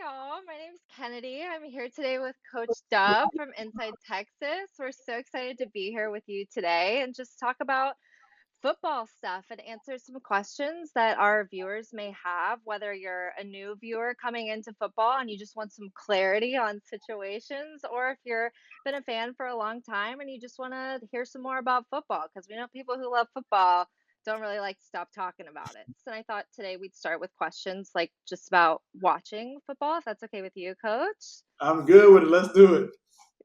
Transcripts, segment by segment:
y'all. My name's Kennedy. I'm here today with Coach Dub from Inside Texas. We're so excited to be here with you today and just talk about football stuff and answer some questions that our viewers may have, whether you're a new viewer coming into football and you just want some clarity on situations, or if you've been a fan for a long time and you just want to hear some more about football, because we know people who love football don't really like to stop talking about it. So I thought today we'd start with questions like just about watching football, if that's okay with you, Coach. I'm good with it. Let's do it.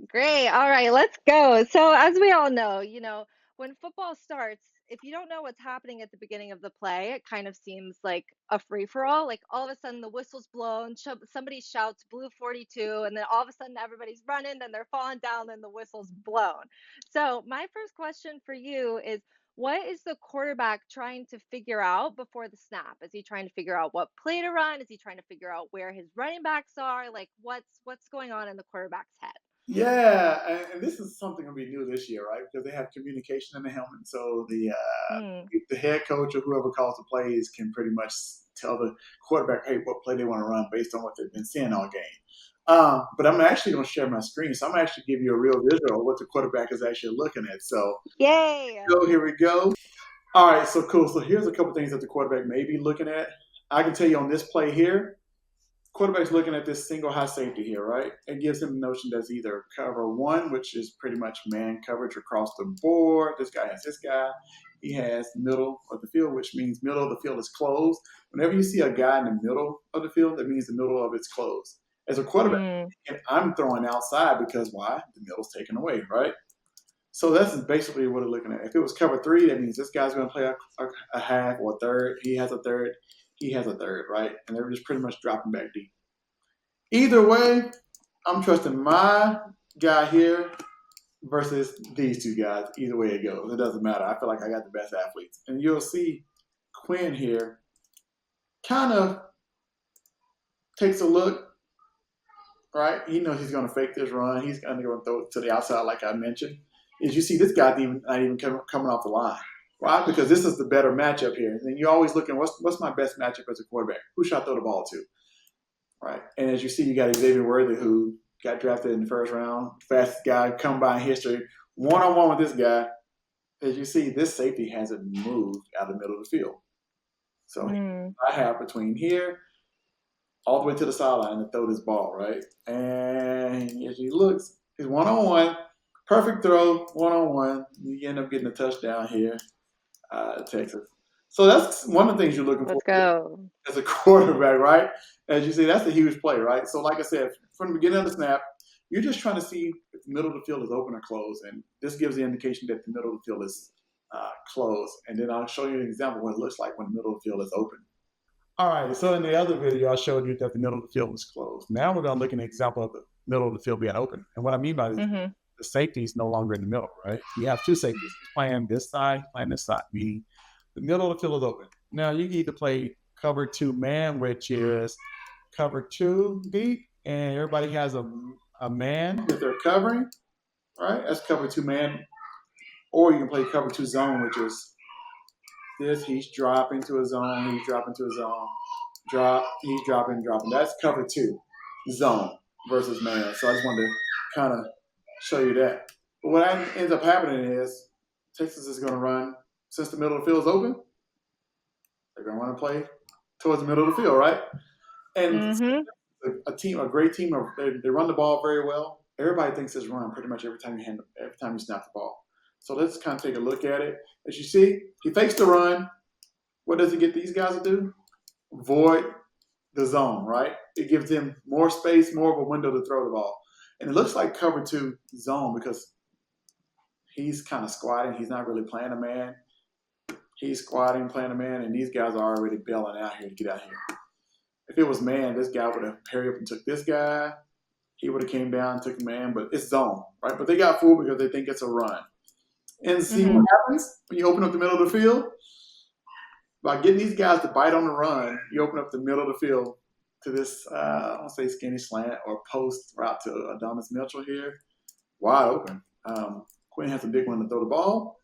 Great. All right, let's go. So, as we all know, when football starts, if you don't know what's happening at the beginning of the play, it kind of seems like a free-for-all. Like all of a sudden the whistle's blown, somebody shouts blue 42, and then all of a sudden everybody's running, then they're falling down, then the whistle's blown. So, my first question for you is, what is the quarterback trying to figure out before the snap? Is he trying to figure out what play to run? Is he trying to figure out where his running backs are? Like what's going on in the quarterback's head? Yeah, and this is something gonna be new this year, right? Because they have communication in the helmet, so Mm. the head coach or whoever calls the plays can pretty much tell the quarterback, hey, what play they want to run based on what they've been seeing all game. But I'm actually going to share my screen, so I'm gonna actually give you a real visual of what the quarterback is actually looking at. Yay! So here we go. All right, so cool. So here's a couple things that the quarterback may be looking at. I can tell you on this play here, quarterback's looking at this single high safety here, right? It gives him the notion that's either cover one, which is pretty much man coverage across the board. This guy has this guy. He has middle of the field, which means middle of the field is closed. Whenever you see a guy in the middle of the field, that means the middle of it's closed. As a quarterback, Mm. I'm throwing outside because why? The middle's taken away, right? So that's basically what we're looking at. If it was cover three, that means this guy's going to play a half or a third. He has a third. He has a third, right? And they're just pretty much dropping back deep. Either way, I'm trusting my guy here versus these two guys. Either way it goes, it doesn't matter. I feel like I got the best athletes. And you'll see Quinn here kind of takes a look, right? He knows he's going to fake this run. He's going to go and throw it to the outside, like I mentioned. Is you see this guy not even coming off the line, right? Because this is the better matchup here. And you're always looking, what's my best matchup as a quarterback? Who should I throw the ball to? Right. And as you see, you got Xavier Worthy, who got drafted in the first round, fastest guy come by in history, one-on-one with this guy. As you see, this safety hasn't moved out of the middle of the field. So Mm. I have between here all the way to the sideline to throw this ball, right? And as he looks, he's one-on-one, perfect throw, one-on-one. You end up getting a touchdown here, Texas. So that's one of the things you're looking for Let's go. as a quarterback, right? As you see, that's a huge play, right? So, like I said, from the beginning of the snap, you're just trying to see if the middle of the field is open or closed, and this gives the indication that the middle of the field is closed. And then I'll show you an example of what it looks like when the middle of the field is open. All right. So in the other video, I showed you that the middle of the field was closed. Now we're going to look at an example of the middle of the field being open. And what I mean by this, Mm-hmm. the safety is no longer in the middle, right? You have two safeties playing this side, playing this side, meaning the middle of the field is open. Now you need to play cover two man, which is cover two deep, and everybody has a man that they're covering, right? That's cover two man. Or you can play cover two zone, which is this. He's dropping to a zone, he's dropping to a zone, he's dropping. That's cover two zone versus man. So I just wanted to kind of show you that. But what ends up happening is Texas is going to run, since the middle of the field is open, they're going to want to play towards the middle of the field, right? And Mm-hmm. a great team, they run the ball very well. Everybody thinks it's run pretty much every time you snap the ball. So let's kind of take a look at it. As you see, he fakes the run. What does he get these guys to do? Void the zone, right? It gives them more space, more of a window to throw the ball. And it looks like cover two zone because he's kind of squatting. He's not really playing a man. He's squatting, playing a man, and these guys are already bailing out here to get out here. If it was man, this guy would have hurried up and took this guy. He would have came down and took the man, but it's zone, right? But they got fooled because they think it's a run. And see Mm-hmm. what happens when you open up the middle of the field? By getting these guys to bite on the run, you open up the middle of the field to this, I don't say skinny slant or post route to Adonis Mitchell here. Wide open. Quinn has a big one to throw the ball.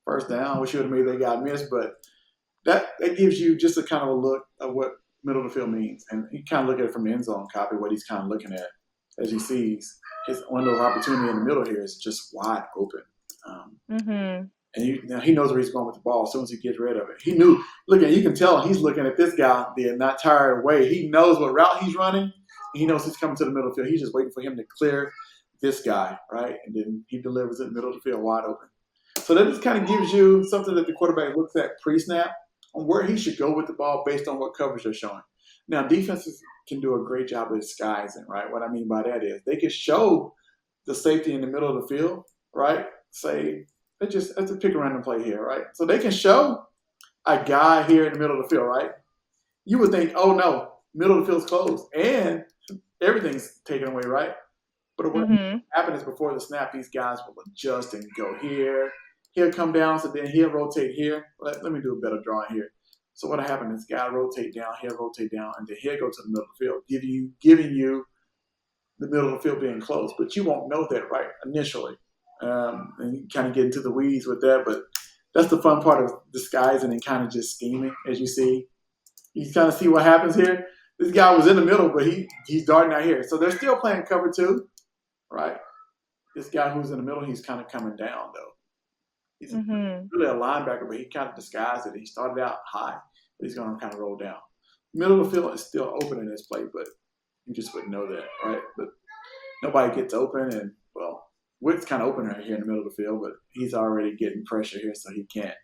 First down. We should have made that guy miss, but that gives you just a kind of a look of what middle of the field means. And you kind of look at it from the end zone copy, what he's kind of looking at as he sees his window of opportunity in the middle here is just wide open. Um, Mm-hmm. and now he knows where he's going with the ball as soon as he gets rid of it. He knew, look at, you can tell he's looking at this guy the entire way. He knows what route he's running. He knows he's coming to the middle of the field. He's just waiting for him to clear this guy, right? And then he delivers it in the middle of the field wide open. So that just kind of gives you something that the quarterback looks at pre-snap on where he should go with the ball based on what coverage they're showing. Now, defenses can do a great job of disguising, right? What I mean by that is they can show the safety in the middle of the field, right? Say, let's pick a random play here, right? So they can show a guy here in the middle of the field, right? You would think, oh no, middle of the field's closed and everything's taken away, right? But what Mm-hmm. happens is before the snap, these guys will adjust and go here. He'll come down, so then he'll rotate here. Let me do a better drawing here. So what happened is guy rotate down, he'll rotate down, and then he'll go to the middle of the field, giving you the middle of the field being closed. But you won't know that right initially. And you kind of get into the weeds with that, but that's the fun part of disguising and kind of just scheming, as you see. You kind of see what happens here. This guy was in the middle, but he's darting out here. So they're still playing cover two, right? This guy who's in the middle, he's kind of coming down, though. He's Mm-hmm. really a linebacker, but he kind of disguised it. He started out high, but he's going to kind of roll down. Middle of the field is still open in this play, but you just wouldn't know that, right? But nobody gets open, and, well, Witt's kind of open right here in the middle of the field, but he's already getting pressure here, so he can't.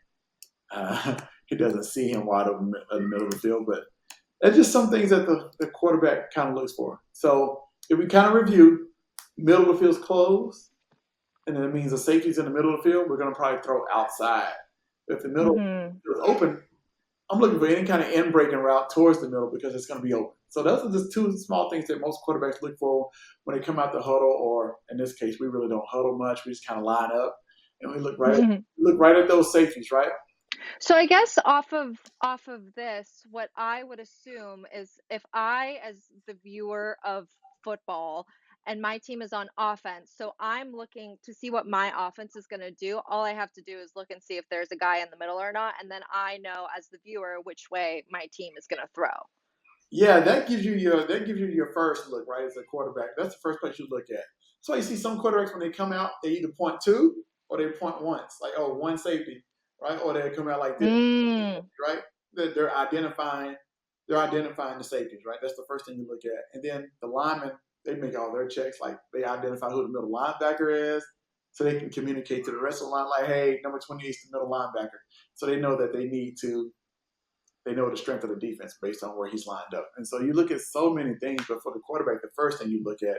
He doesn't see him wide open in the middle of the field, but that's just some things that the quarterback kind of looks for. So if we kind of review, middle of the field's closed, and then it means the safety's in the middle of the field, we're going to probably throw outside. If the middle Mm-hmm. is open, I'm looking for any kind of in breaking route towards the middle because it's going to be open. So those are just two small things that most quarterbacks look for when they come out the huddle, or in this case, we really don't huddle much. We just kind of line up and we look right at those safeties, right? So I guess off of this, what I would assume is if I, as the viewer of football, and my team is on offense, so I'm looking to see what my offense is going to do. All I have to do is look and see if there's a guy in the middle or not, and then I know as the viewer which way my team is going to throw. Yeah, that gives you your first look, right? As a quarterback, that's the first place you look at. So you see some quarterbacks when they come out, they either point two or they point once, like one safety, right? Or they come out like this, Mm. right? They're identifying the safeties, right? That's the first thing you look at, and then the linemen, they make all their checks, like they identify who the middle linebacker is, so they can communicate to the rest of the line, like, hey, number 20 is the middle linebacker, so they know that they know the strength of the defense based on where he's lined up. And so you look at so many things, but for the quarterback, the first thing you look at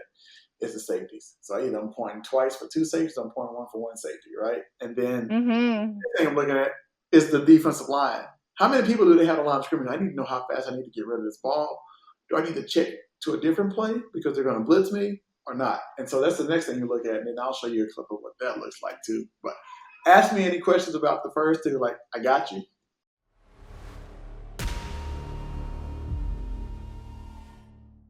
is the safeties. So either I'm pointing twice for two safeties, or I'm pointing one for one safety, right? And then Mhm. the thing I'm looking at is the defensive line. How many people do they have on the line of scrimmage? I need to know how fast I need to get rid of this ball. Do I need to check to a different play because they're going to blitz me or not? And so that's the next thing you look at, and then I'll show you a clip of what that looks like too. But ask me any questions about the first two. Like, I got you.